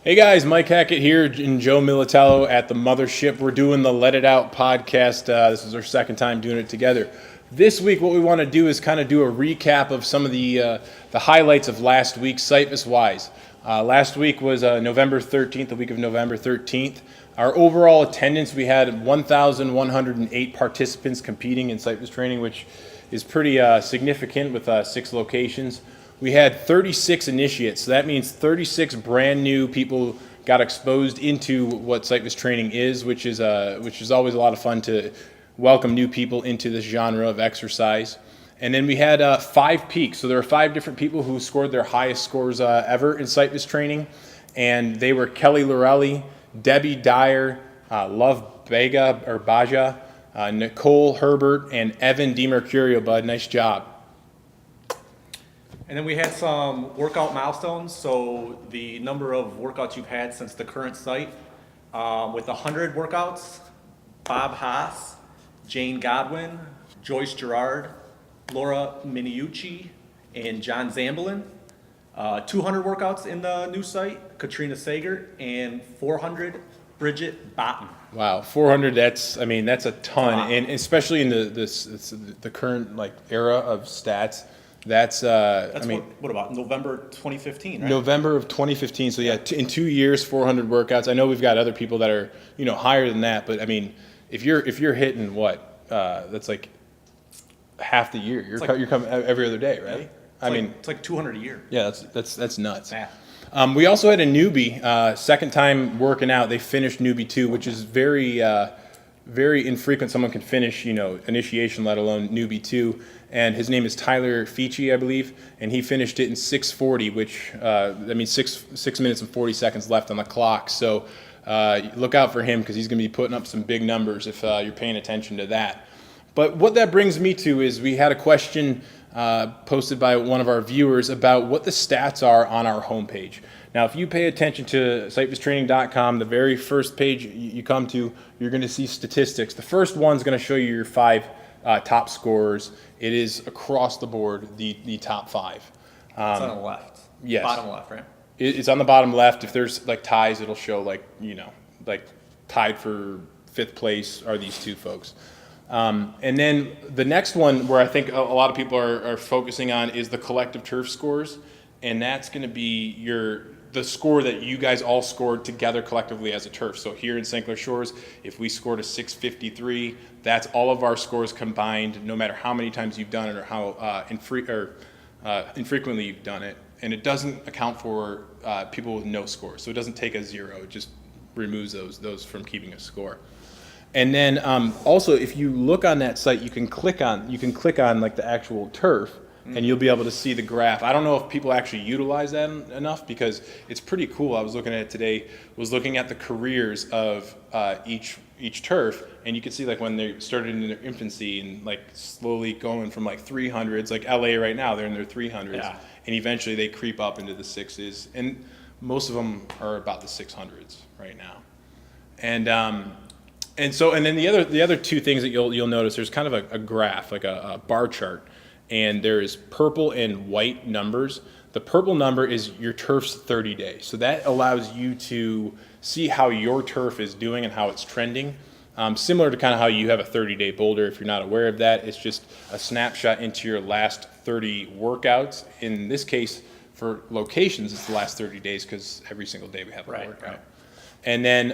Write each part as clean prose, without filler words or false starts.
Hey guys, Mike Hackett here and Joe Militello at the Mothership. We're doing the Let It Out podcast. This is our second time doing it together. This week, what we want to do is kind of do a recap of some of the highlights of last week, Syphus-wise. Last week was November 13th, the week of November 13th. Our overall attendance, we had 1,108 participants competing in Syphus training, which is pretty significant with 6 locations. We had 36 initiates, so that means 36 brand new people got exposed into what Syphus training is, which is always a lot of fun to welcome new people into this genre of exercise. And then we had 5 peaks, so there were 5 different people who scored their highest scores ever in Syphus training, and they were Kelly Lorelli, Debbie Dyer, Love Baja, Nicole Herbert, and Evan DiMercurio. Bud, nice job. And then we had some workout milestones, so the number of workouts you've had since the current site. With 100 workouts, Bob Haas, Jane Godwin, Joyce Gerard, Laura Miniucci, and John Zamblin. 200 workouts in the new site, Katrina Sager, and 400, Bridget Botten. Wow, 400. That's a ton, and especially in the current era of stats. That's what about November 2015, right? November of 2015. So yeah, in 2 years, 400 workouts. I know we've got other people that are higher than that, but I mean, if you're hitting that's like half the year. You're coming every other day, right? Yeah. It's like 200 a year. Yeah, that's nuts. Yeah. We also had a newbie, second time working out. They finished newbie 2, which is very infrequent. Someone can finish, initiation, let alone newbie 2. And his name is Tyler Fici, I believe, and he finished it in 6:40, which that means 6 minutes and 40 seconds left on the clock. So look out for him because he's going to be putting up some big numbers if you're paying attention to that. But what that brings me to is we had a question posted by one of our viewers about what the stats are on our homepage. Now, if you pay attention to syphustraining.com, the very first page you come to, you're going to see statistics. The first one's going to show you your 5 top scorers. It is across the board the top 5. It's on the left. Yes. Bottom left, right? It's on the bottom left. If there's ties, it'll show tied for 5th place are these 2 folks. And then the next one where I think a lot of people are focusing on is the collective turf scores, and that's going to be the score that you guys all scored together collectively as a turf. So here in St. Clair Shores, if we scored a 653, that's all of our scores combined, no matter how many times you've done it or how infrequently you've done it. And it doesn't account for people with no scores. So it doesn't take a 0. It just removes those from keeping a score. And then also, if you look on that site, you can click on the actual turf, and you'll be able to see the graph. I don't know if people actually utilize that enough because it's pretty cool. I was looking at it today, was looking at the careers of each turf, and you can see when they started in their infancy and slowly going from 300s, like LA right now, they're in their 300s, yeah. And eventually they creep up into the 6s, and most of them are about the 600s right now. And then the other 2 things that you'll notice, there's kind of a graph, like a bar chart, and there is purple and white numbers. The purple number is your turf's 30 days. So that allows you to see how your turf is doing and how it's trending. Similar to kind of how you have a 30-day boulder. If you're not aware of that, it's just a snapshot into your last 30 workouts. In this case, for locations, it's the last 30 days because every single day we have a workout. Right. And then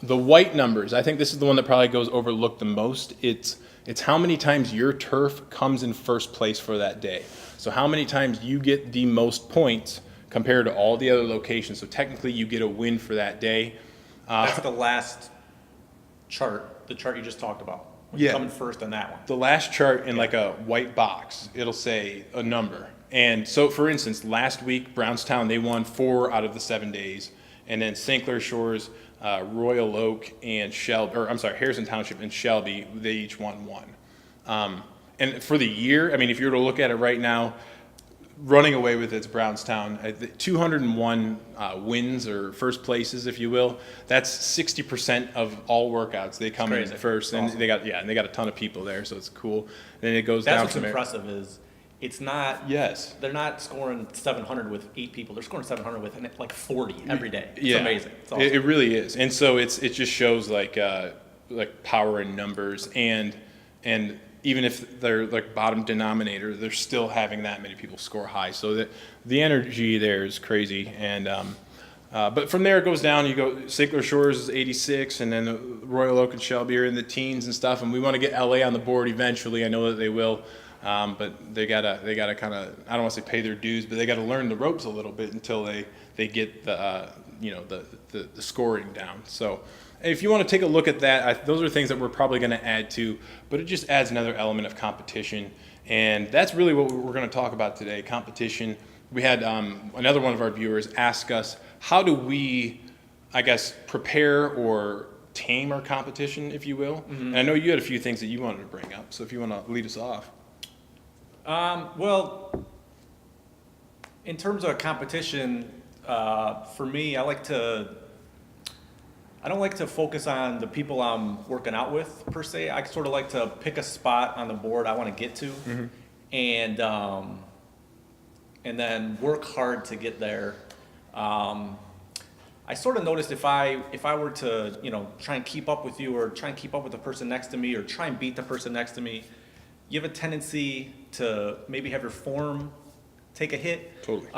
the white numbers, I think this is the one that probably goes overlooked the most. It's how many times your turf comes in first place for that day. So how many times you get the most points compared to all the other locations. So technically you get a win for that day. That's the last chart, the chart you just talked about. Yeah. Coming first on that one. The last chart in a white box, it'll say a number. And so for instance, last week, Brownstown, they won 4 out of the 7 days. And then St. Clair Shores, Royal Oak, and Harrison Township and Shelby, they each won 1. And for the year, if you were to look at it right now, running away with it's Brownstown. 201 wins or first places, if you will. That's 60% of all workouts. They come in first, and awesome. They got a ton of people there, so it's cool. And then it goes down from there. That's what's impressive is It's not. Yes. They're not scoring 700 with 8 people. They're scoring 700 with like 40 every day. It's Yeah. amazing. It's awesome. It really is. And so it just shows like power in numbers, and even if they're like bottom denominator, they're still having that many people score high. So the energy there is crazy. And but from there it goes down. You go Sinkler Shores is 86, and then Royal Oak and Shelby are in the teens and stuff. And we want to get LA on the board eventually. I know that they will. But they gotta kind of, I don't want to say pay their dues, but they got to learn the ropes a little bit until they get the scoring down. So if you want to take a look at that, those are things that we're probably going to add to, but it just adds another element of competition, and that's really what we're going to talk about today: competition. We had another one of our viewers ask us, how do we, I guess, prepare or tame our competition, if you will? Mm-hmm. And I know you had a few things that you wanted to bring up, so if you want to lead us off. Well, in terms of competition, for me, I don't like to focus on the people I'm working out with per se. I sort of like to pick a spot on the board I want to get to, mm-hmm. And then work hard to get there. I sort of noticed if I were to, try and keep up with you, or try and keep up with the person next to me, or try and beat the person next to me, you have a tendency to maybe have your form take a hit. Totally.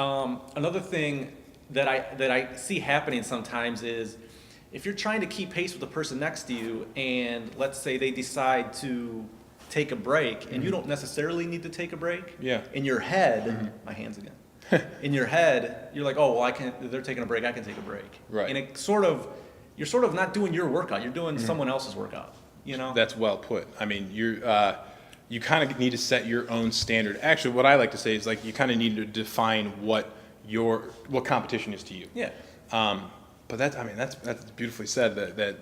Another thing that I see happening sometimes is if you're trying to keep pace with the person next to you, and let's say they decide to take a break, and mm-hmm. you don't necessarily need to take a break. Yeah. In your head, mm-hmm. my hands again. In your head, you're like, oh, well, they're taking a break, I can take a break. Right. And you're sort of not doing your workout, you're doing mm-hmm. someone else's workout, That's well put. I mean, you kind of need to set your own standard. Actually, what I like to say is, like, you kind of need to define what competition is to you. Yeah. But that's beautifully said, that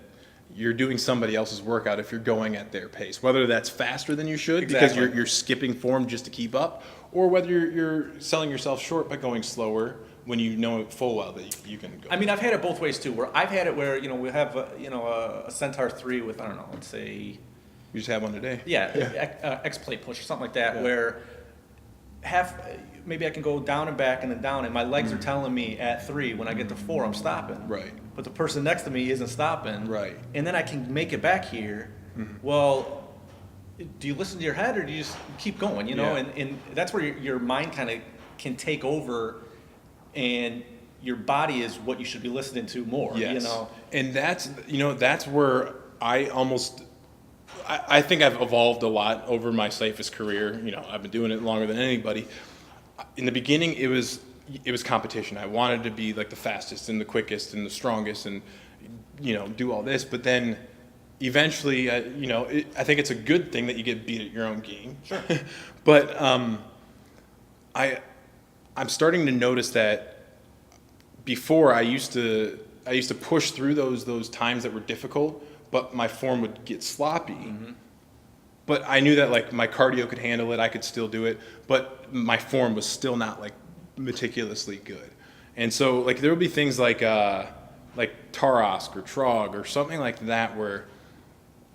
you're doing somebody else's workout if you're going at their pace, whether that's faster than you should exactly. because you're skipping form just to keep up, or whether you're selling yourself short by going slower when you know full well that you can go. I mean, I've had it both ways too. Where I've had it where we have a Centaur 3 with, I don't know, let's say. You just had one today. Yeah. X-plate push or something like that, where maybe I can go down and back and then down, and my legs mm-hmm. are telling me at 3, when I get to 4, I'm stopping. Right. But the person next to me isn't stopping. Right. And then I can make it back here. Mm-hmm. Well, do you listen to your head, or do you just keep going? Yeah. And that's where your mind kind of can take over, and your body is what you should be listening to more. Yes. And that's where I think I've evolved a lot over my Syphus career. I've been doing it longer than anybody. In the beginning, it was competition. I wanted to be like the fastest and the quickest and the strongest, and do all this. But then, eventually, I think it's a good thing that you get beat at your own game. Sure. But I'm starting to notice that before I used to push through those times that were difficult, but my form would get sloppy. Mm-hmm. But I knew that, like, my cardio could handle it, I could still do it, but my form was still not, like, meticulously good. And so, like, there would be things like Tarosk or Trog or something like that, where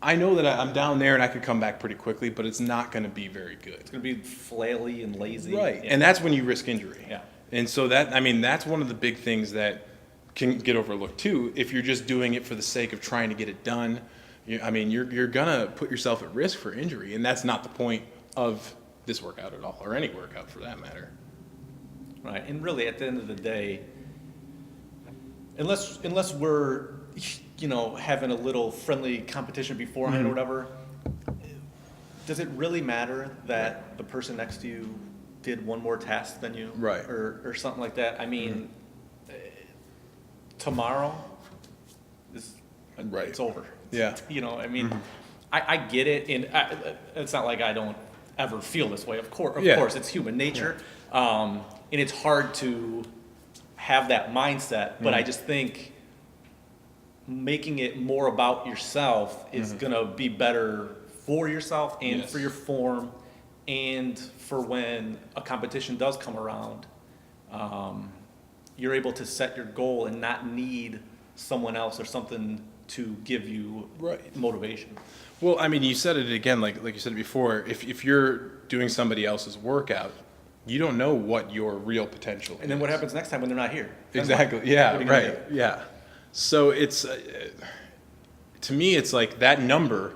I know that I'm down there and I could come back pretty quickly, but it's not going to be very good. It's going to be flaily and lazy. Right. Yeah. And that's when you risk injury. Yeah. And so that's one of the big things that can get overlooked too. If you're just doing it for the sake of trying to get it done, you're gonna put yourself at risk for injury, and that's not the point of this workout at all, or any workout for that matter. Right. And really, at the end of the day, unless we're having a little friendly competition beforehand, mm-hmm. or whatever, does it really matter that the person next to you did one more task than you, right, or something like that? I mean, tomorrow is right. It's over. Yeah. Mm-hmm. I get it, and it's not like I don't ever feel this way. Of course, it's human nature, and it's hard to have that mindset. But I just think making it more about yourself is mm-hmm. gonna be better for yourself and for your form, and for when a competition does come around, you're able to set your goal and not need someone else or something to give you motivation. Well, I mean, you said it again, like you said it before. If you're doing somebody else's workout, you don't know what your real potential is. And then what happens next time when they're not here? Then Exactly. what? Yeah. What are you gonna Right. do? Yeah. So it's to me, it's like that number,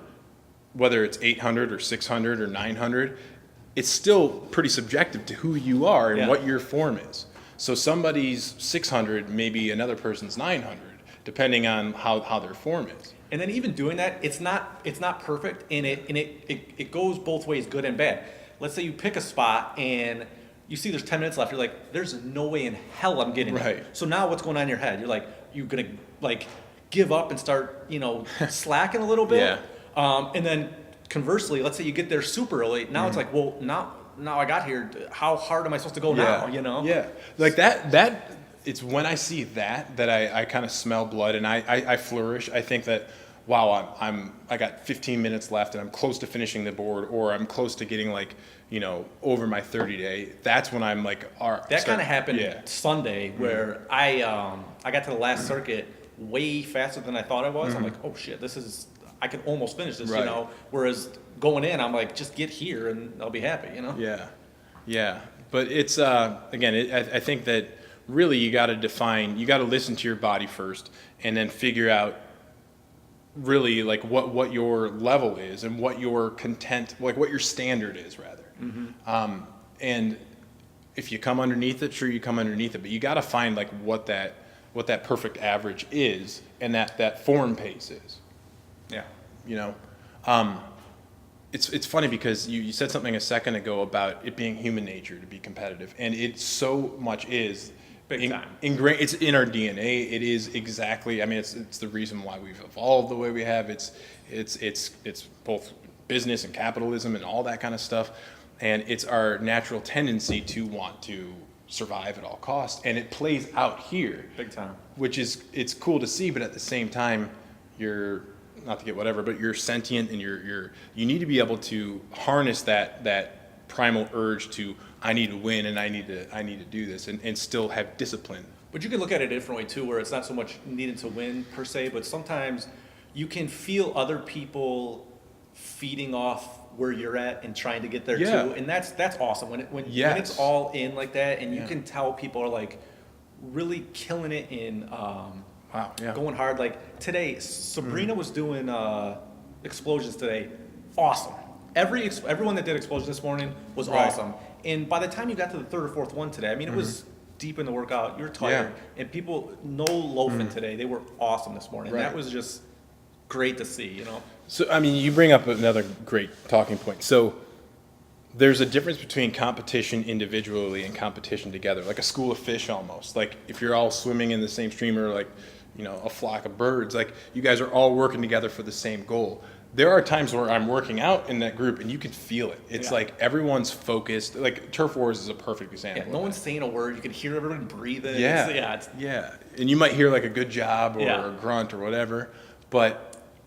whether it's 800 or 600 or 900, it's still pretty subjective to who you are and Yeah. what your form is. So somebody's 600, maybe another person's 900, depending on how their form is. And then even doing that, it's not perfect, and it goes both ways, good and bad. Let's say you pick a spot and you see there's 10 minutes left. You're like, there's no way in hell I'm getting Right. it. So now what's going on in your head? You're like, you're gonna like give up and start, slacking a little bit. Yeah. And then conversely, let's say you get there super early. Now it's like, well, now I got here. How hard am I supposed to go now? Yeah. Like that it's when I see that I kind of smell blood and I flourish. I think that, wow, I got 15 minutes left and I'm close to finishing the board, or I'm close to getting over my 30-day. That's when I'm like, all right. That kind of happened Yeah. Sunday, where I got to the last circuit way faster than I thought I was. I'm like, oh shit, I can almost finish this, Right. Whereas going in, I'm like, just get here and I'll be happy, Yeah, yeah. But it's again, I think that really you got to listen to your body first, and then figure out really like what your level is and what your what your standard is rather. And if you come underneath it, sure, you come underneath it, but you got to find like what that perfect average is, and that form pace is. Yeah. It's funny because you said something a second ago about it being human nature to be competitive, and it so much is Big time. ingrained. It's in our DNA. It is exactly. I mean, it's the reason why we've evolved the way we have. It's both business and capitalism and all that kind of stuff, and it's our natural tendency to want to survive at all costs, and it plays out here. Big time. Which is, it's cool to see, but at the same time, you're not to get whatever, but you're sentient, and you need to be able to harness that primal urge to, I need to win and I need to do this, and still have discipline. But you can look at it a different way too, where it's not so much needing to win per se, but sometimes you can feel other people feeding off where you're at and trying to get there Yeah. too, and that's awesome when Yes. it's all in like that, and you Yeah. can tell people are like really killing it in Wow. Yeah. going hard. Like today, Sabrina was doing explosions today. Awesome. Everyone that did explosions this morning was Right. awesome. And by the time you got to the third or fourth one today, I mean, it was deep in the workout. You're tired, and people no loafing today. They were awesome this morning. Right. That was just great to see. So, I mean, you bring up another great talking point. So, there's a difference between competition individually and competition together, like a school of fish almost. Like, if you're all swimming in the same stream, or like, a flock of birds, like, you guys are all working together for the same goal. There are times where I'm working out in that group and you can feel it. It's Yeah. like everyone's focused. Like, Turf Wars is a perfect example. Yeah, of no that. one's saying a word. You can hear everyone breathing. Yeah. It's And you might hear like a good job or Yeah. a grunt or whatever,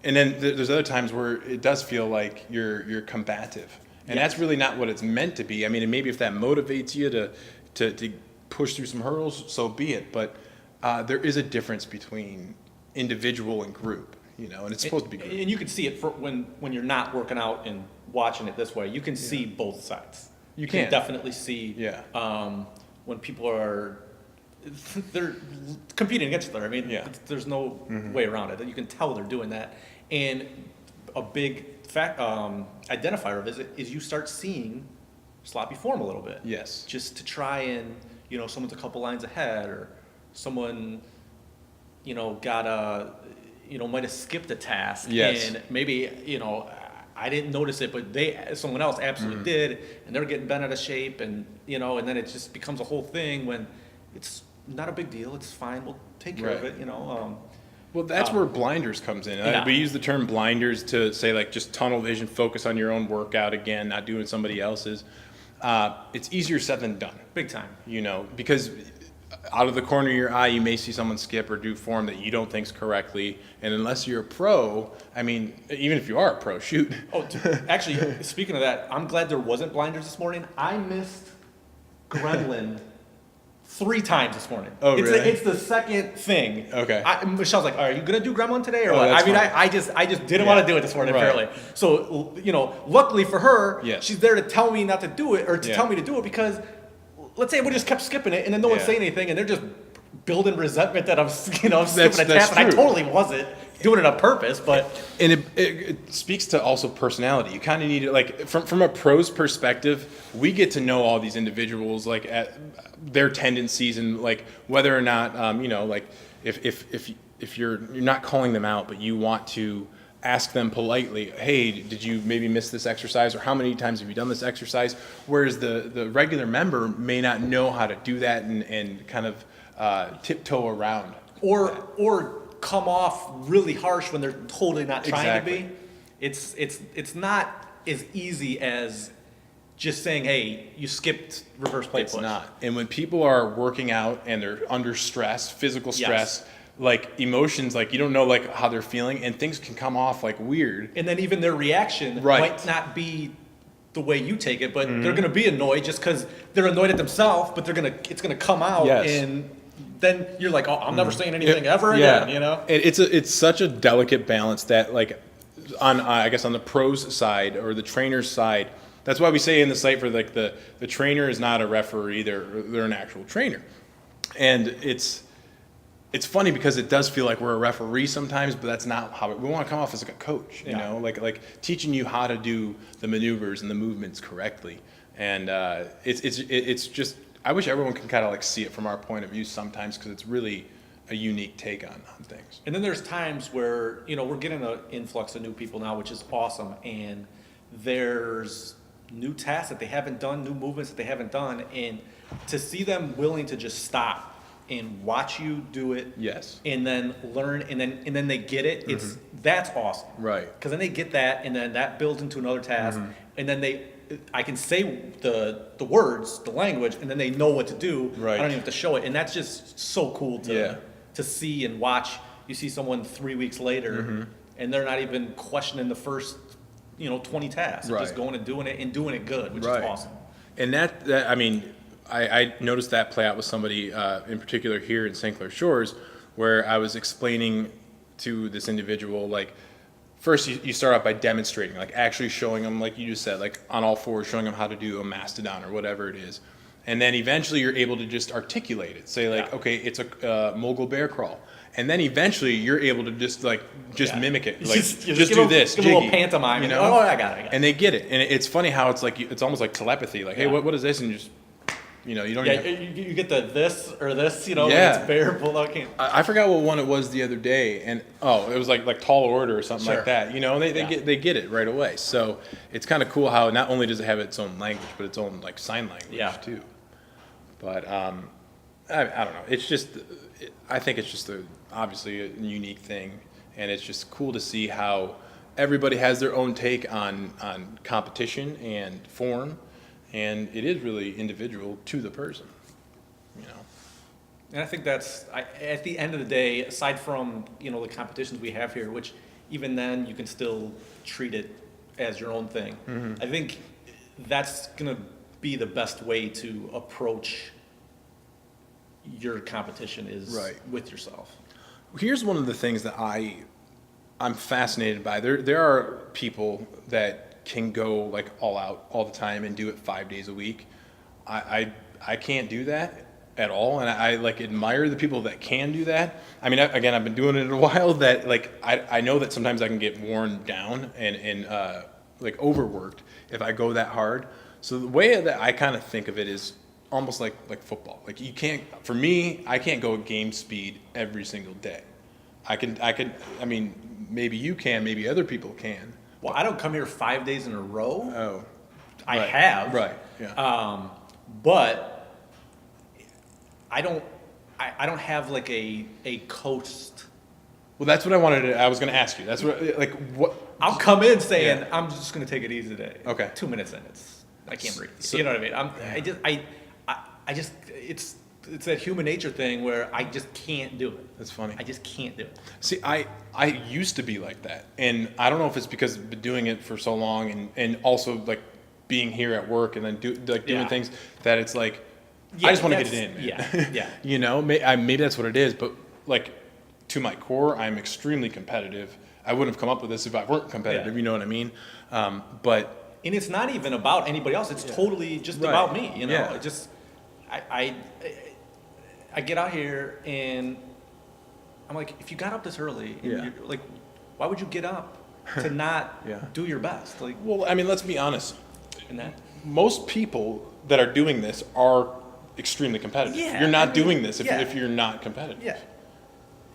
and then there's other times where it does feel like you're combative, and Yes. that's really not what it's meant to be. I mean, and maybe if that motivates you to push through some hurdles, so be it. But there is a difference between individual and group, and it's supposed to be group. And you can see it when you're not working out and watching it this way. You can see both sides. You can can. definitely see when people they're competing against each other. I mean, Yeah. there's no way around it. You can tell they're doing that. And a big identifier of it is you start seeing sloppy form a little bit. Yes. Just to try and, someone's a couple lines ahead, or someone, might have skipped a task. Yes. And maybe, I didn't notice it, but someone else absolutely did, and they're getting bent out of shape, and, and then it just becomes a whole thing when it's not a big deal. It's fine. We'll take care of Right. it, Well, that's where blinders comes in. Yeah. We use the term blinders to say like just tunnel vision, focus on your own workout again, not doing somebody else's. It's easier said than done, Big time. because out of the corner of your eye, you may see someone skip or do form that you don't think's correctly. And unless you're a pro, I mean, even if you are a pro, shoot. Oh, actually, speaking of that, I'm glad there wasn't blinders this morning. I missed Gremlin 3 times this morning. Oh, really? It's the second thing. Okay. Michelle's like, "Are you gonna do Gremlin today or Oh, what?" that's I mean, fine. I just didn't Yeah. want to do it this morning. Right. Apparently, so luckily for her, Yes. she's there to tell me not to do it, or to Yeah. tell me to do it, because let's say we just kept skipping it, and then no one's Yeah. saying anything, and they're just building resentment that I'm skipping a That's tap, and I true. totally wasn't doing it on purpose, but And it speaks to also personality. You kind of need to, like, from a pro's perspective, we get to know all these individuals, like, at their tendencies, and like whether or not, like if you're not calling them out, but you want to ask them politely, hey, did you maybe miss this exercise, or how many times have you done this exercise? Whereas the regular member may not know how to do that, and kind of tiptoe around. or come off really harsh when they're totally not trying Exactly. to be. It's not as easy as just saying, hey, you skipped reverse plate It's push. not. And when people are working out and they're under stress, physical stress, Yes. like emotions, like you don't know like how they're feeling, and things can come off like weird. And then even their reaction Right. might not be the way you take it, but they're gonna be annoyed just because they're annoyed at themselves, but it's gonna come out, Yes. and then you're like, oh, I'm never saying anything ever again, you know? And it's such a delicate balance that, like, on I guess on the pros side or the trainer's side, that's why we say in the site for like the trainer is not a referee, they're an actual trainer. And it's funny because it does feel like we're a referee sometimes, but that's not how we want to come off as like a coach, you Yeah. know, like teaching you how to do the maneuvers and the movements correctly. And it's just, I wish everyone can kind of like see it from our point of view sometimes, because it's really a unique take on things. And then there's times where, we're getting an influx of new people now, which is awesome. And there's new tasks that they haven't done, new movements that they haven't done. And to see them willing to just stop and watch you do it. Yes. And then learn, and then they get it. That's awesome. Right. Because then they get that, and then that builds into another task. And then I can say the words, the language, and then they know what to do. Right. I don't even have to show it. And that's just so cool Yeah. to see and watch. You see someone 3 weeks later, and they're not even questioning the first, 20 tasks. They're just Right. going and doing it good, which Right. is awesome. And that I mean, I noticed that play out with somebody in particular here in St. Clair Shores, where I was explaining to this individual, like, first you start out by demonstrating, like actually showing them, like you just said, like on all fours, showing them how to do a mastodon or whatever it is. And then eventually you're able to just articulate it. Say like, Yeah. okay, it's a mogul bear crawl. And then eventually you're able to just Yeah. mimic it. You Like, just just give do them- this, give them a little jiggy, pantomime, you and, know? oh, I got it. And they get it. And it's funny how it's like, it's almost like telepathy. Like, hey, Yeah. what is this? And you just, you don't Yeah, even... you get the this or this, Yeah. when it's bear, bulldog, can't. I forgot what one it was the other day, and it was like tall order or something Sure. like that. And they Yeah. get it right away. So it's kind of cool how not only does it have its own language, but its own like sign language Yeah. too. But I don't know. It's just I think it's just obviously a unique thing, and it's just cool to see how everybody has their own take on competition and form, and it is really individual to the person. And I think that's, at the end of the day, aside from, the competitions we have here, which even then you can still treat it as your own thing. I think that's going to be the best way to approach your competition is Right. with yourself. Here's one of the things that I'm fascinated by. There are people that can go like all out all the time and do it 5 days a week. I can't do that at all, and I like admire the people that can do that. I mean, again, I've been doing it a while. That like I know that sometimes I can get worn down and like overworked if I go that hard. So the way that I kind of think of it is almost like football. Like you can't, for me, I can't go at game speed every single day. I mean, maybe you can, maybe other people can. Well, I don't come here 5 days in a row. Oh, I right, have. right, yeah. But I don't have like a coast. Well, that's what I was going to ask you. That's what. I'll come in saying, Yeah. I'm just going to take it easy today. Okay. 2 minutes in, I can't breathe. So- You know what I mean? I just it's that human nature thing where I just can't do it. That's funny. I just can't do it. See, I used to be like that, and I don't know if it's because I've been doing it for so long, and also like being here at work and then doing Yeah. things that it's like Yeah, I just want to get it in, that's- man. yeah. Maybe that's what it is, but like to my core, I'm extremely competitive. I wouldn't have come up with this if I weren't competitive. Yeah. You know what I mean? But And it's not even about anybody else. It's totally just Right. about me. Yeah. It just I get out here and I'm like, if you got up this early, and Yeah. you're like, why would you get up to not Yeah. do your best? Like, Well, I mean, let's be honest. in that. Most people that are doing this are extremely competitive. Yeah, You're not I mean, doing this yeah. if you're not competitive. Yeah.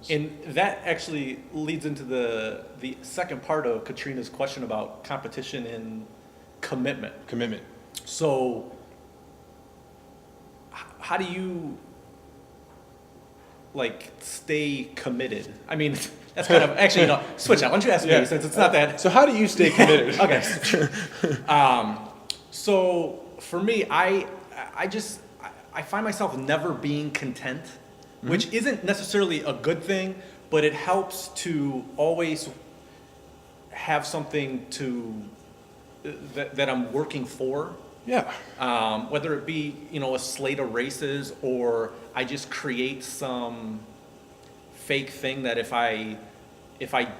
And that actually leads into the second part of Katrina's question about competition and commitment. Commitment. So, how do you like stay committed? I mean, that's kind of actually switch out. Why don't you ask me since it's not that. So how do you stay committed? Okay. So for me, I find myself never being content, which isn't necessarily a good thing, but it helps to always have something that I'm working for. Yeah. Whether it be, a slate of races, or I just create some fake thing that if I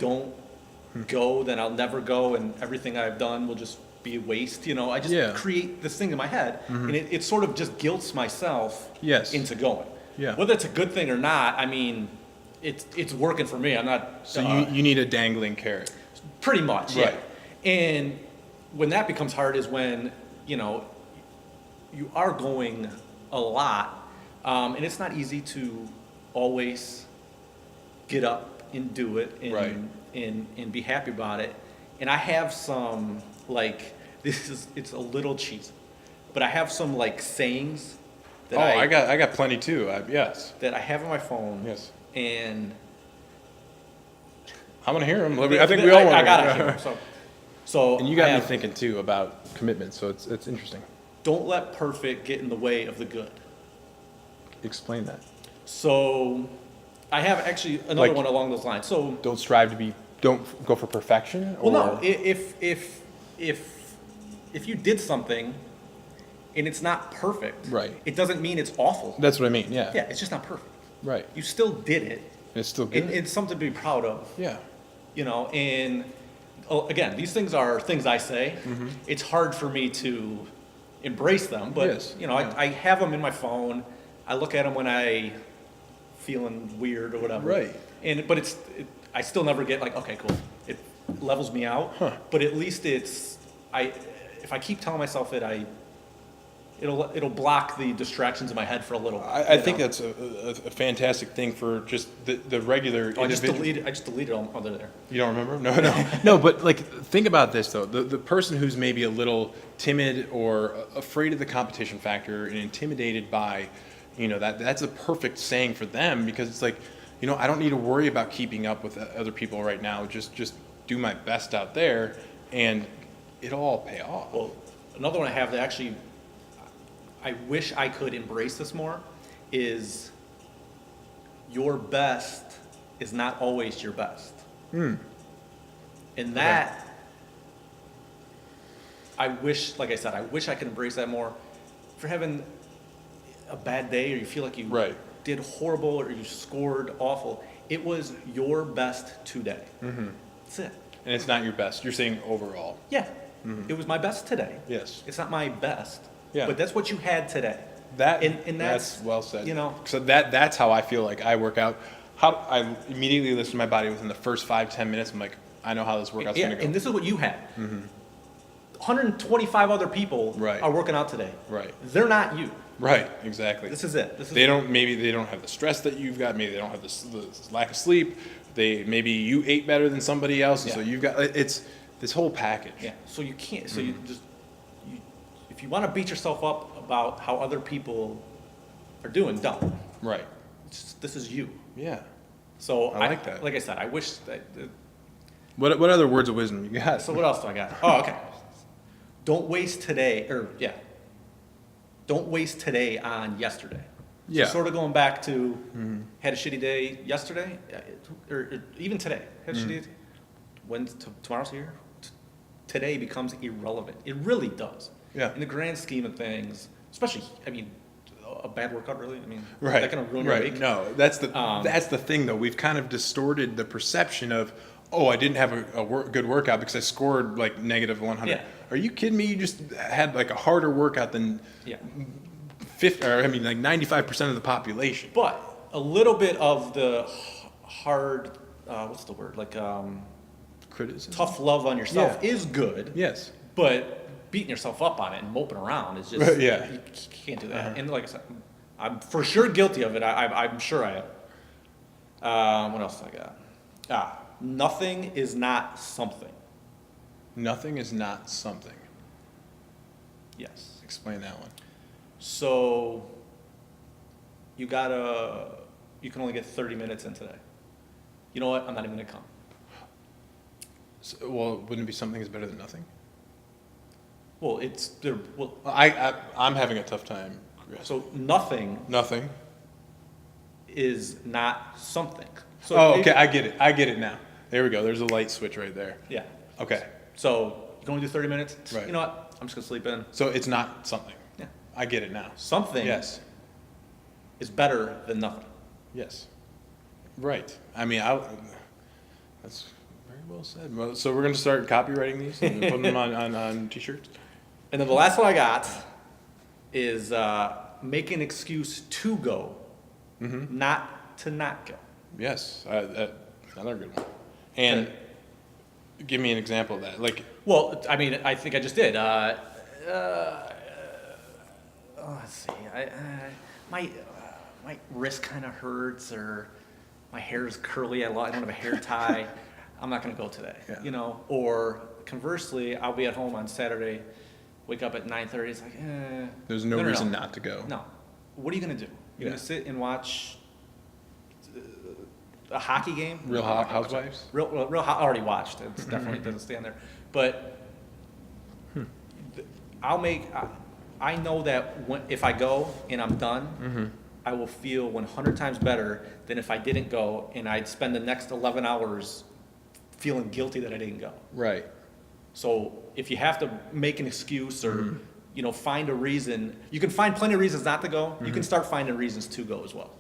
don't go, then I'll never go, and everything I've done will just be a waste. I just create this thing in my head, and it sort of just guilts myself into going. Yeah. Whether it's a good thing or not, I mean, it's working for me. I'm not. So you need a dangling carrot. Pretty much, Right. yeah. And when that becomes hard is when, you are going a lot, and it's not easy to always get up and do it and, Right. and be happy about it. And I have some, it's a little cheesy, but I have some, sayings that I got plenty too. Yes. that I have on my phone. Yes. And I want to hear them. I think we all want to I got hear it here. So And you got me thinking too about commitment. So it's interesting. Don't let perfect get in the way of the good. Explain that. So I have actually another Like- one along those lines. So, Don't strive to be. Don't go for perfection. well, no, or- if you did something and it's not perfect, Right. it doesn't mean it's awful. That's what I mean. Yeah. Yeah, it's just not perfect. Right. You still did it, It's still good. and it's something to be proud of. Yeah. And again, these things are things I say. It's hard for me to embrace them, but Yes. I have them in my phone. I look at them when I feeling weird or whatever. Right. But I still never get like, okay, cool. It levels me out. Huh. But at least if I keep telling myself it, it'll block the distractions in my head for a little. I think that's a fantastic thing for just the regular I just individual. deleted them under there. You don't remember? No. But think about this though. The person who's maybe a little timid or afraid of the competition factor and intimidated by, that's a perfect saying for them, because it's like, I don't need to worry about keeping up with other people right now. Just do my best out there, and it'll all pay off. Well, another one I have that actually I wish I could embrace this more is your best is not always your best. And that, I wish, like I said, I wish I could embrace that more. If you're having a bad day or you feel like you Right. did horrible or you scored awful, it was your best today. That's it. And it's not your best. You're saying overall. Yeah. It was my best today. Yes. It's not my best. Yeah. But that's what you had today. And that's well said. you know. So that's how I feel like I work out. I immediately listen to my body within the first 5-10 minutes. I'm like, I know how this workout's Yeah, gonna go. and this is what you had. 125 other people Right. are working out today. Right. They're not you. Right. Exactly. This is it. This is Maybe they don't have the stress that you've got. Maybe they don't have the lack of sleep. Maybe you ate better than somebody else, and so Yeah. you've got it's this whole package. Yeah. So you can't. So you just if you want to beat yourself up about how other people are doing, don't. Right. This is you. Yeah. So I like that. Like I said, I wish that. What other words of wisdom you got? So what else do I got? Oh, okay. Don't waste today, Don't waste today on yesterday. Yeah. So sort of going back to had a shitty day yesterday, or even today. Had a shitty day. When tomorrow's here, today becomes irrelevant. It really does. Yeah. In the grand scheme of things, especially, I mean, a bad workout really. I mean, Right. that kind of ruin your Right. week. No, that's the thing though. We've kind of distorted the perception of, oh, I didn't have a good workout because I scored like negative 100. Yeah. Are you kidding me? You just had like a harder workout than Yeah. like 95% of the population. But a little bit of the hard, what's the word? Like Criticism. tough love on yourself Yeah. is good. Yes. But beating yourself up on it and moping around is just, Yeah. you can't do that. And like I said, I'm for sure guilty of it. I'm sure I am. What else I got? Nothing is not something. Nothing is not something. Yes. Explain that one. So you can only get 30 minutes in today. You know what? I'm not even gonna come. So, well, wouldn't it be something is better than nothing? Well, I'm having a tough time. so nothing Nothing. is not something. So Oh, maybe- okay. I get it now. There we go. There's a light switch right there. Yeah. Okay. So you can only do 30 minutes. Right. You know what? I'm just gonna sleep in. So it's not something. Yeah. I get it now. Something Yes. is better than nothing. Yes. Right. I mean, that's very well said. Well, so we're going to start copywriting these and putting them on T-shirts? And then the last one I got is make an excuse to go, not to not go. Yes. Another good one. And give me an example of that. Like, Well, I mean, I think I just did. Let's see. My wrist kind of hurts, or my hair is curly. I don't have a hair tie. I'm not going to go today. Yeah. You know. Or conversely, I'll be at home on Saturday. Wake up at 9:30. It's like, there's no reason not to go. No. What are you going to do? You're Yeah. going to sit and watch a hockey game? Real No, I'm not gonna watch it. Housewives? I already watched it. It definitely doesn't stand there. But I know that if I go and I'm done, I will feel 100 times better than if I didn't go and I'd spend the next 11 hours feeling guilty that I didn't go. Right. So if you have to make an excuse or, find a reason, you can find plenty of reasons not to go. You can start finding reasons to go as well.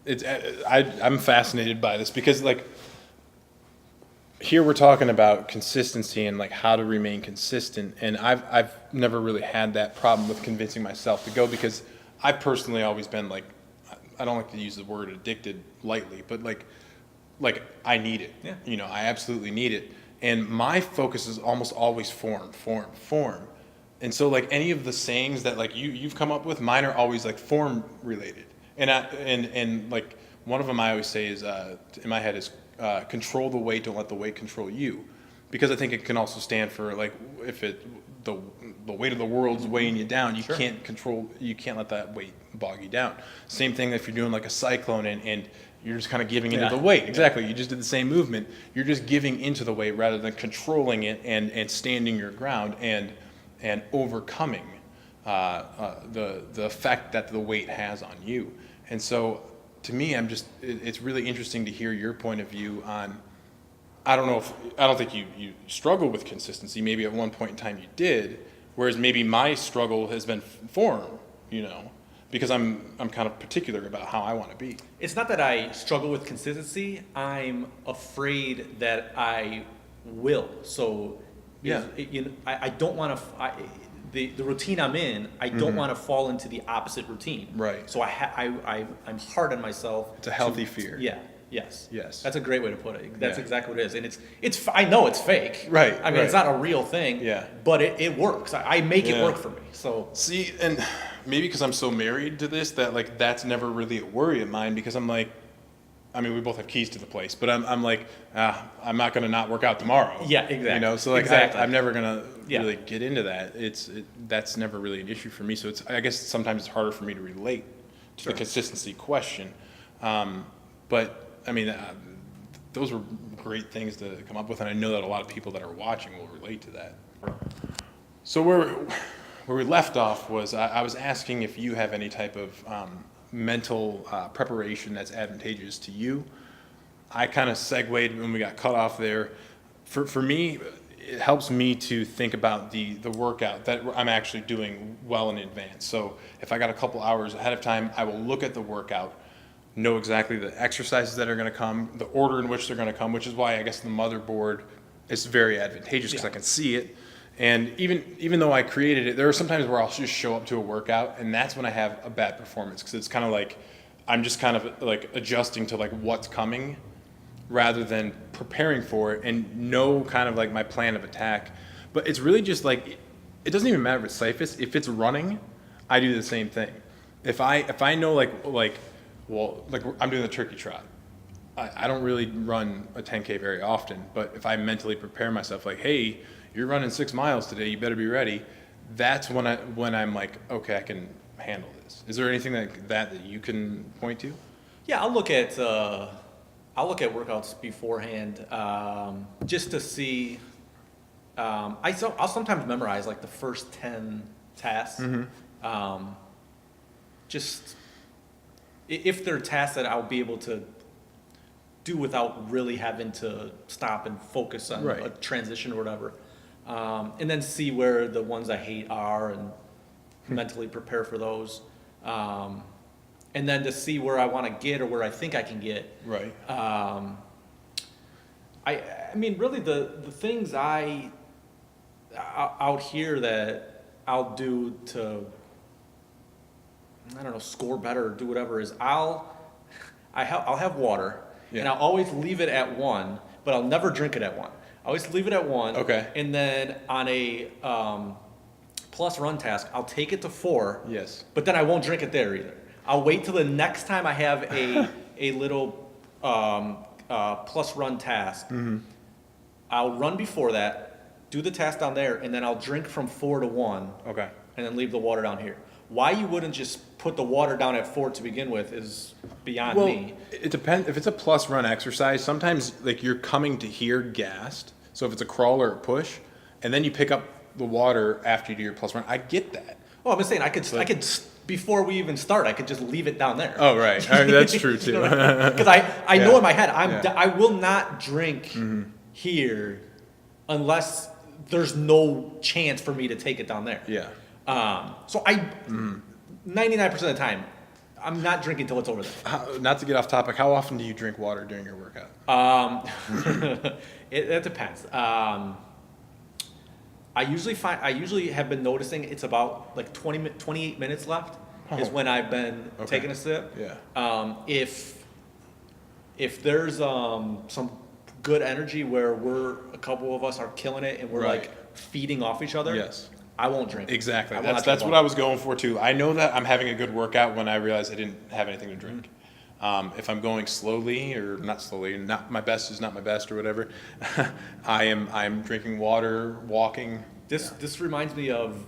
I'm fascinated by this because, like, here we're talking about consistency and like how to remain consistent, and I've never really had that problem with convincing myself to go because I've personally always been like, I don't like to use the word addicted lightly, but like I need it. Yeah. I absolutely need it, and my focus is almost always form, and so like any of the sayings that like you've come up with, mine are always like form related, and like one of them I always say is in my head is. Control the weight, don't let the weight control you, because I think it can also stand for like if the weight of the world's weighing you down, you can't let that weight bog you down. Same thing if you're doing like a cyclone and you're just kind of giving into the weight. Exactly, you just did the same movement. You're just giving into the weight rather than controlling it and standing your ground and overcoming the effect that the weight has on you. And so. To me, it's really interesting to hear your point of view on, I don't think you struggle with consistency. Maybe at one point in time you did, whereas maybe my struggle has been form, because I'm kind of particular about how I want to be. It's not that I struggle with consistency. I'm afraid that I will. So, Yeah. I don't want to. The routine I'm in, I don't want to fall into the opposite routine. Right. So I'm hard on myself. It's a healthy fear. Yeah. Yes. Yes. That's a great way to put it. That's Yeah. exactly what it is, and it's. I know it's fake. Right, I mean, it's right. not a real thing. Yeah. But it works. I make it Yeah. work for me. So. See, and maybe because I'm so married to this that like that's never really a worry of mine because I'm like, I mean, we both have keys to the place, but I'm like, I'm not going to not work out tomorrow. Yeah, exactly. So like, Exactly. I'm never going to Yeah. really get into that. That's never really an issue for me. So I guess sometimes it's harder for me to relate to the consistency question. But I mean, those were great things to come up with, and I know that a lot of people that are watching will relate to that. So where we left off was I was asking if you have any type of mental preparation that's advantageous to you. I kind of segued when we got cut off there. For me, it helps me to think about the workout that I'm actually doing well in advance. So if I got a couple hours ahead of time, I will look at the workout, know exactly the exercises that are going to come, the order in which they're going to come, which is why I guess the motherboard is very advantageous because I can see it. And even though I created it, there are sometimes where I'll just show up to a workout, and that's when I have a bad performance, because it's kind of like I'm just kind of like adjusting to like what's coming rather than preparing for it and know kind of like my plan of attack. But it's really just like, it doesn't even matter if it's Syphus. If it's running, I do the same thing. If I know like I'm doing the turkey trot. I don't really run a 10K very often, but if I mentally prepare myself like, hey, you're running 6 miles today, you better be ready. That's when I'm like, okay, I can handle this. Is there anything that you can point to? Yeah, I'll look at workouts beforehand, just to see. I'll sometimes memorize like the first 10 tasks. Just if they're tasks that I'll be able to do without really having to stop and focus on a transition or whatever, and then see where the ones I hate are and mentally prepare for those. And then to see where I want to get or where I think I can get. Right. I mean, really, the things out here that I'll do to, I don't know, score better or do whatever is I'll have water, and I'll always leave it at 1, but I'll never drink it at 1. I always leave it at 1. Okay. And then on a plus run task, I'll take it to 4. Yes. But then I won't drink it there either. I'll wait till the next time I have a little plus run task. I'll run before that, do the task down there, and then I'll drink from 4 to 1. Okay. And then leave the water down here. Why you wouldn't just put the water down at 4 to begin with is beyond me. It depends. If it's a plus run exercise, sometimes like you're coming to here gassed. So if it's a crawl or a push, and then you pick up the water after you do your plus run, I get that. Oh, I'm just saying I could before we even start, I could just leave it down there. Oh, right. All right, that's true too. Because I know in my head I will not drink here unless there's no chance for me to take it down there. Yeah. So 99% of the time, I'm not drinking till it's over there. Not to get off topic, how often do you drink water during your workout? It depends. I usually have been noticing it's about like 28 minutes left is when I've been taking a sip. Yeah. If there's some good energy where a couple of us are killing it and we're like feeding off each other. Yes. I won't drink. Exactly. That's what I was going for too. I know that I'm having a good workout when I realize I didn't have anything to drink. If I'm going slowly or not slowly, not my best is not my best or whatever, I'm drinking water, walking. This reminds me of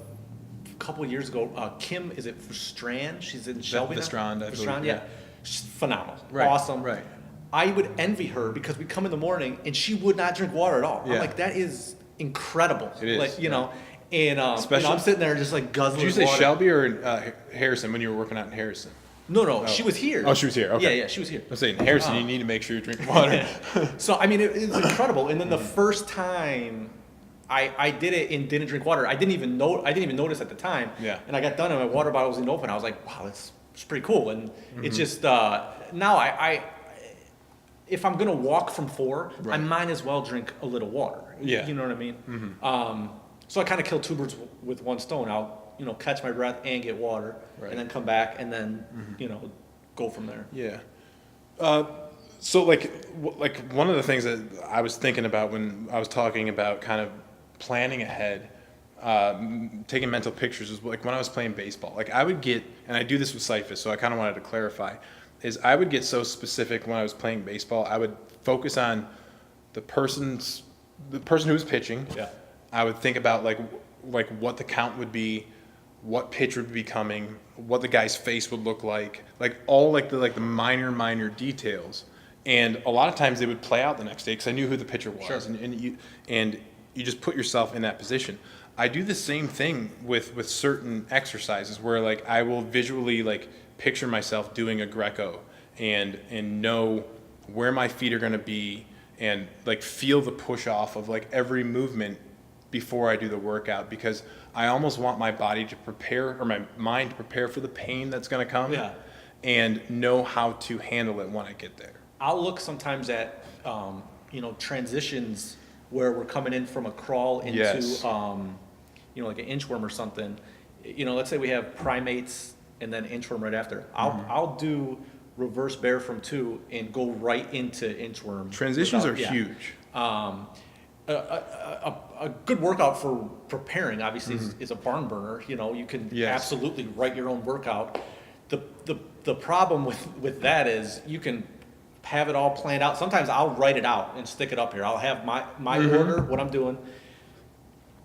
a couple of years ago. Kim, is it Strand? She's in Shelby. Strand, yeah. She's phenomenal. Right. Awesome. Right. I would envy her because we come in the morning and she would not drink water at all. Yeah. I'm like, that is incredible. It is. Like, you know, and especially, I'm sitting there just like guzzling. Did you say water. Shelby or Harrison when you were working out in Harrison? No, she was here. Oh, she was here. Okay. Yeah, she was here. I was saying, Harrison, you need to make sure you're drinking water. So, I mean, it's incredible. And then the first time I did it and didn't drink water, I didn't even notice at the time. Yeah. And I got done and my water bottle wasn't open. I was like, wow, that's pretty cool. And it's just, now if I'm going to walk from 4, I might as well drink a little water. Yeah. You know what I mean? So I kind of kill 2 birds with 1 stone. I'll, catch my breath and get water, and then come back and then, go from there. Yeah. So like one of the things that I was thinking about when I was talking about kind of planning ahead, taking mental pictures is like when I was playing baseball. Like I would get, and I do this with Syphus, so I kind of wanted to clarify, is I would get so specific when I was playing baseball. I would focus on the person who was pitching. Yeah. I would think about like what the count would be, what pitch would be coming, what the guy's face would look like all the minor details. And a lot of times they would play out the next day because I knew who the pitcher was. Sure. And you just put yourself in that position. I do the same thing with certain exercises where like I will visually like picture myself doing a Greco and know where my feet are going to be and like feel the push off of like every movement before I do the workout, because I almost want my body to prepare, or my mind to prepare for the pain that's going to come, and know how to handle it when I get there. I'll look sometimes at transitions where we're coming in from a crawl into, Yes. Like an inchworm or something. Let's say we have primates and then inchworm right after. I'll do reverse bear from 2 and go right into inchworm. Transitions are huge. A good workout for preparing, obviously, is a barn burner. You can absolutely write your own workout. The problem with that is you can have it all planned out. Sometimes I'll write it out and stick it up here. I'll have my order, what I'm doing.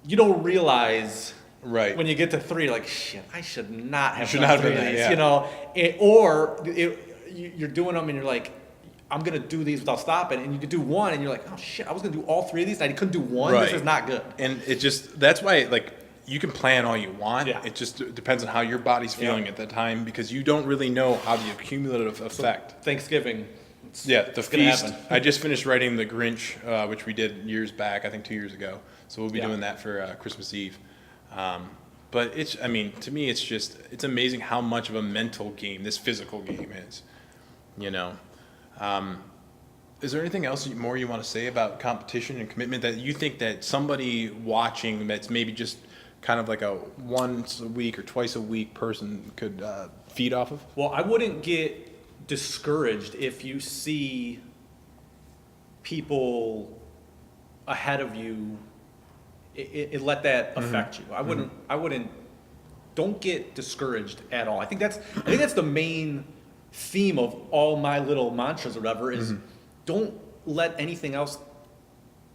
You don't realize when you get to 3, like, shit, I should not have done 3 of these, you're doing them and you're like, I'm going to do these without stopping, and you could do 1 and you're like, oh shit, I was going to do all 3 of these and I couldn't do 1. This is not good. And that's why, like, you can plan all you want. Yeah. It just depends on how your body's feeling at that time, because you don't really know how the cumulative effect. So Thanksgiving. The feast. I just finished writing The Grinch, which we did years back, I think 2 years ago. So we'll be doing that for Christmas Eve. But to me, it's amazing how much of a mental game this physical game is. Is there anything else more you want to say about competition and commitment that you think that somebody watching that's maybe just kind of like a once a week or twice a week person could feed off of? Well, I wouldn't get discouraged if you see people ahead of you. It let that affect you. I wouldn't. Don't get discouraged at all. I think that's the main theme of all my little mantras or whatever is don't let anything else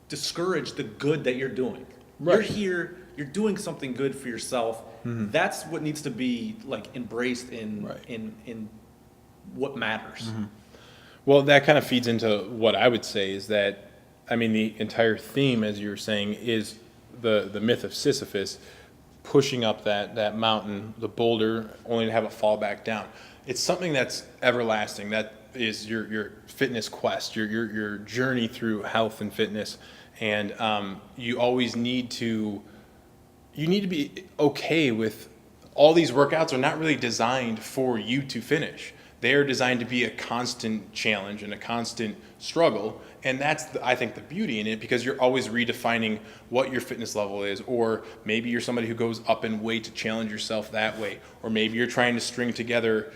discourage the good that you're doing. Right. You're here, you're doing something good for yourself. That's what needs to be like embraced in what matters. Well, that kind of feeds into what I would say is that, the entire theme, as you were saying, is the myth of Sisyphus pushing up that mountain, the boulder, only to have it fall back down. It's something that's everlasting. That is your fitness quest, your journey through health and fitness, and you always need to be okay with all these workouts are not really designed for you to finish. They are designed to be a constant challenge and a constant struggle, and that's I think the beauty in it, because you're always redefining what your fitness level is, or maybe you're somebody who goes up in weight to challenge yourself that way, or maybe you're trying to string together,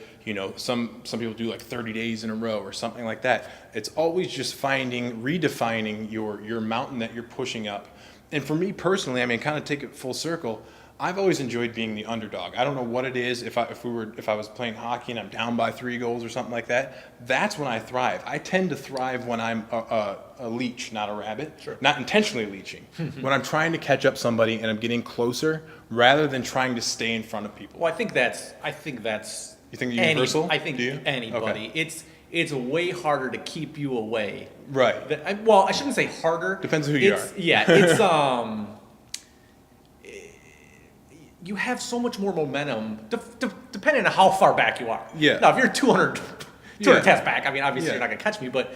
some people do like 30 days in a row or something like that. It's always just redefining your mountain that you're pushing up. And for me personally, kind of take it full circle, I've always enjoyed being the underdog. I don't know what it is. If I was playing hockey and I'm down by 3 goals or something like that, that's when I thrive. I tend to thrive when I'm a leech, not a rabbit. Sure. Not intentionally leeching. When I'm trying to catch up somebody and I'm getting closer, rather than trying to stay in front of people. Well, I think that's. You think universal? I think anybody. Okay. It's way harder to keep you away. Right. I shouldn't say harder. Depends who you are. Yeah. It's you have so much more momentum depending on how far back you are. Yeah. Now, if you're 200 tasks back, obviously you're not going to catch me, but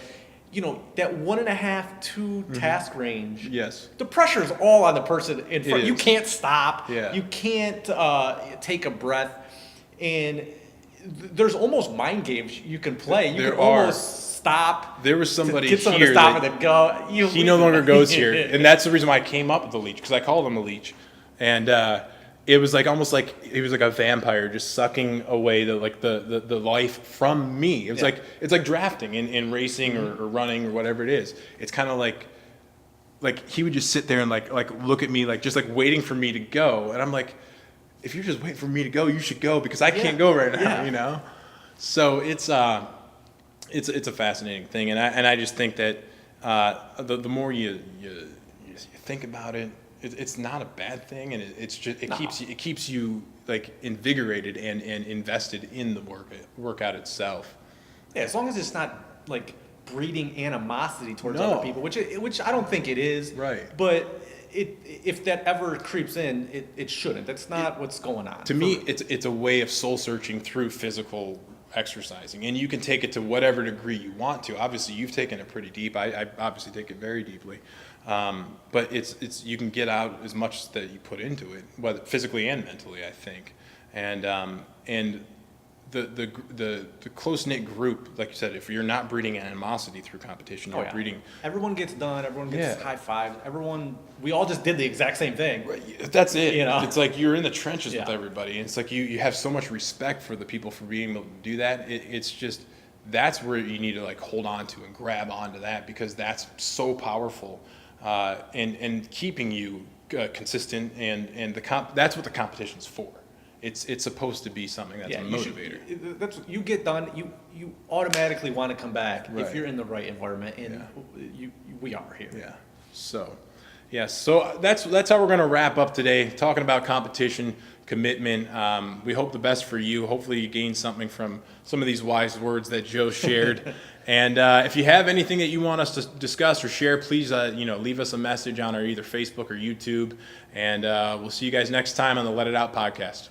that 1.5, 2 task range. Yes. The pressure is all on the person in front. You can't stop. Yeah. You can't take a breath, and there's almost mind games you can play. You can almost stop. There was somebody get someone here to stop and then go. He no longer goes here, and that's the reason why I came up with the leech, because I called him a leech, and it was like almost like he was like a vampire just sucking away the life from me. It was it's like drafting in racing or running or whatever it is. It's kind of like he would just sit there and like look at me just waiting for me to go, and I'm like, if you're just waiting for me to go, you should go, because I can't go right now, So it's a fascinating thing, and I just think that the more you think about it, it's not a bad thing, and it keeps you like invigorated and invested in the workout itself. Yeah, as long as it's not like breeding animosity towards other people, which I don't think it is. Right. But if that ever creeps in, it shouldn't. That's not what's going on. To me, it's a way of soul searching through physical exercising, and you can take it to whatever degree you want to. Obviously, you've taken it pretty deep. I obviously take it very deeply, but it's you can get out as much that you put into it, whether physically and mentally, I think, and the close knit group, like you said, if you're not breeding animosity through competition, you're breeding. Everyone gets done. Everyone gets Yeah. high fives. We all just did the exact same thing. That's it. You know? It's like you're in the trenches with Yeah. everybody. And it's like you have so much respect for the people for being able to do that. It's just, that's where you need to like hold on to and grab onto that, because that's so powerful, and keeping you consistent, and that's what the competition's for. It's supposed to be something that's a motivator. You get done. You automatically want to come back Right. if you're in the right environment, and we are here. Yeah. So that's how we're going to wrap up today, talking about competition, commitment. We hope the best for you. Hopefully you gained something from some of these wise words that Joe shared. And if you have anything that you want us to discuss or share, please leave us a message on our either Facebook or YouTube. And we'll see you guys next time on the Let It Out podcast.